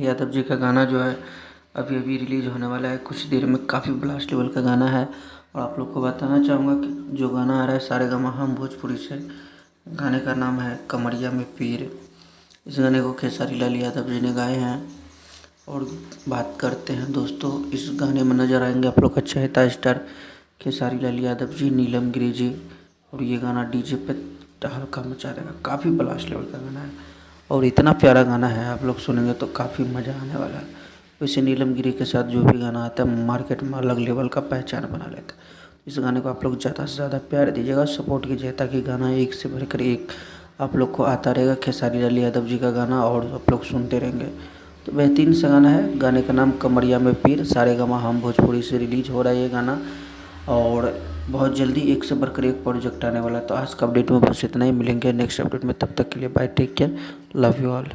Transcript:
यादव जी का गाना जो है अभी अभी रिलीज़ होने वाला है कुछ देर में। काफ़ी ब्लास्ट लेवल का गाना है और आप लोग को बताना चाहूँगा कि जो गाना आ रहा है सारेगामा हम भोजपुरी से, गाने का नाम है कमरिया में पीर। इस गाने को खेसारी लाल यादव जी ने गाए हैं। और बात करते हैं दोस्तों, इस गाने में नज़र आएंगे आप लोग का चहेता स्टार खेसारी लाल यादव जी, नीलम गिरी जी। और ये गाना डीजे पे हल्का मचा देगा। काफ़ी ब्लास्ट लेवल का गाना है और इतना प्यारा गाना है, आप लोग सुनेंगे तो काफ़ी मज़ा आने वाला है। वैसे नीलम गिरी के साथ जो भी गाना आता है मार्केट में अलग लेवल का पहचान बना लेता है। इस गाने को आप लोग ज़्यादा से ज़्यादा प्यार दीजिएगा, सपोर्ट कीजिए ताकि गाना एक से बढ़कर एक आप लोग को आता रहेगा। खेसारी लाल यादव जी का गाना और आप लोग सुनते रहेंगे। तो बेहतरीन सा गाना है। गाने का नाम कमरिया में पीर, सारेगामा हम भोजपुरी से रिलीज़ हो रहा है ये गाना और बहुत जल्दी एक से बढ़कर एक प्रोजेक्ट आने वाला है। तो आज का अपडेट में बस इतना ही, मिलेंगे नेक्स्ट अपडेट में, तब तक के लिए bye, take care, love you all.